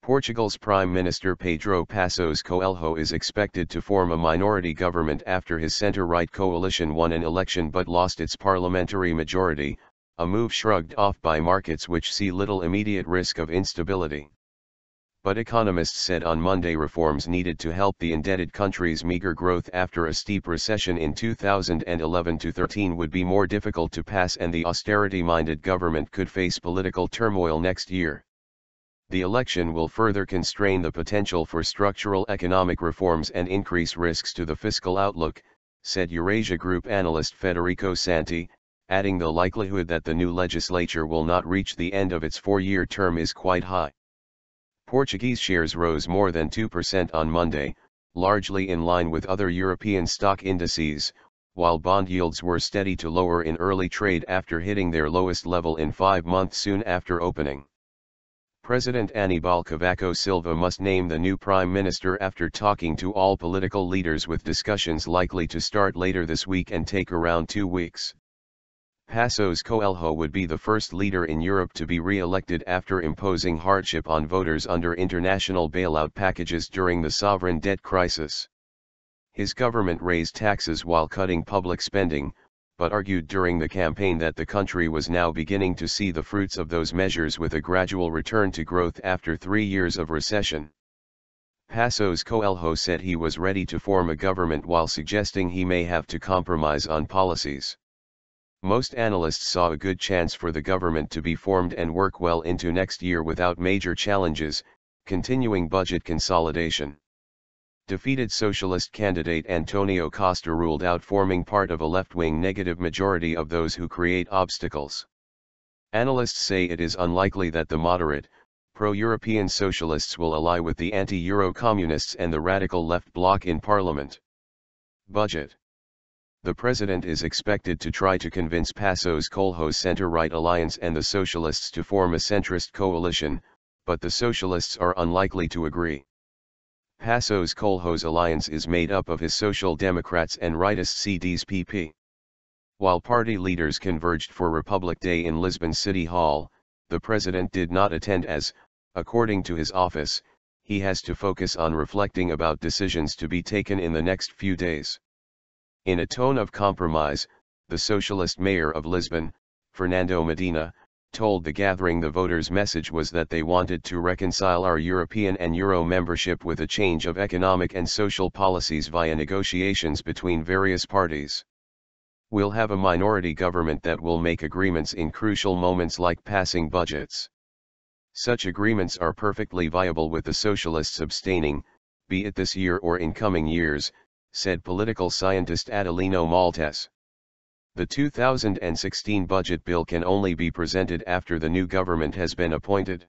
Portugal's Prime Minister Pedro Passos Coelho is expected to form a minority government after his centre-right coalition won an election but lost its parliamentary majority, a move shrugged off by markets which see little immediate risk of instability. But economists said on Monday reforms needed to help the indebted country's meagre growth after a steep recession in 2011-13 would be more difficult to pass, and the austerity-minded government could face political turmoil next year. The election will further constrain the potential for structural economic reforms and increase risks to the fiscal outlook, said Eurasia Group analyst Federico Santi, adding the likelihood that the new legislature will not reach the end of its four-year term is quite high. Portuguese shares rose more than 2% on Monday, largely in line with other European stock indices, while bond yields were steady to lower in early trade after hitting their lowest level in 5 months soon after opening. President Aníbal Cavaco Silva must name the new prime minister after talking to all political leaders, with discussions likely to start later this week and take around 2 weeks. Passos Coelho would be the first leader in Europe to be re-elected after imposing hardship on voters under international bailout packages during the sovereign debt crisis. His government raised taxes while cutting public spending, but argued during the campaign that the country was now beginning to see the fruits of those measures with a gradual return to growth after 3 years of recession. Passos Coelho said he was ready to form a government while suggesting he may have to compromise on policies. Most analysts saw a good chance for the government to be formed and work well into next year without major challenges, continuing budget consolidation. Defeated socialist candidate Antonio Costa ruled out forming part of a left-wing negative majority of those who create obstacles. Analysts say it is unlikely that the moderate, pro-European socialists will ally with the anti-Euro communists and the radical left bloc in parliament. Budget. The president is expected to try to convince Passos Coelho's centre-right alliance and the socialists to form a centrist coalition, but the socialists are unlikely to agree. Passos Coelho's alliance is made up of his Social Democrats and rightist CDS-PP. While party leaders converged for Republic Day in Lisbon City Hall, the president did not attend as, according to his office, he has to focus on reflecting about decisions to be taken in the next few days. In a tone of compromise, the socialist mayor of Lisbon, Fernando Medina, told the gathering the voters' message was that they wanted to reconcile our European and Euro membership with a change of economic and social policies via negotiations between various parties. We'll have a minority government that will make agreements in crucial moments like passing budgets. Such agreements are perfectly viable with the socialists abstaining, be it this year or in coming years, said political scientist Adelino Maltese. The 2016 budget bill can only be presented after the new government has been appointed.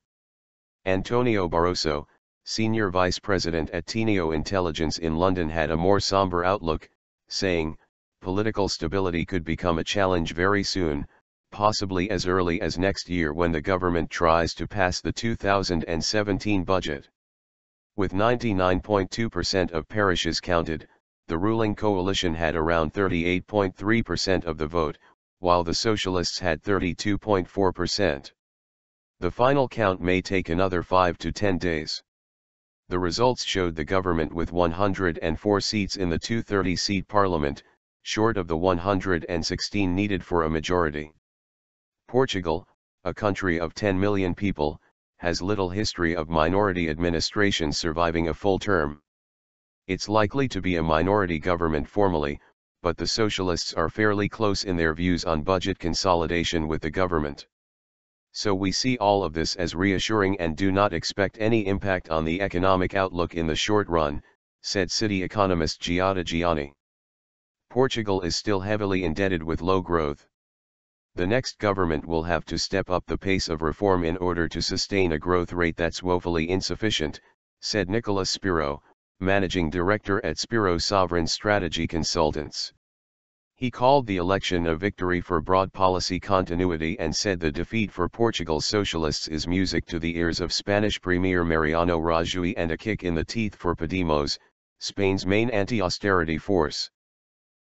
Antonio Barroso, senior vice president at Tineo Intelligence in London, had a more somber outlook, saying, "Political stability could become a challenge very soon, possibly as early as next year when the government tries to pass the 2017 budget." With 99.2% of parishes counted, the ruling coalition had around 38.3% of the vote, while the socialists had 32.4%. The final count may take another 5 to 10 days. The results showed the government with 104 seats in the 230-seat parliament, short of the 116 needed for a majority. Portugal, a country of 10 million people, has little history of minority administrations surviving a full term. It's likely to be a minority government formally, but the socialists are fairly close in their views on budget consolidation with the government. So we see all of this as reassuring and do not expect any impact on the economic outlook in the short run, said city economist Giada Gianni. Portugal is still heavily indebted with low growth. The next government will have to step up the pace of reform in order to sustain a growth rate that's woefully insufficient, said Nicolas Spiro, managing director at Spiro Sovereign Strategy Consultants. He called the election a victory for broad policy continuity and said the defeat for Portugal's socialists is music to the ears of Spanish Premier Mariano Rajoy and a kick in the teeth for Podemos, Spain's main anti-austerity force.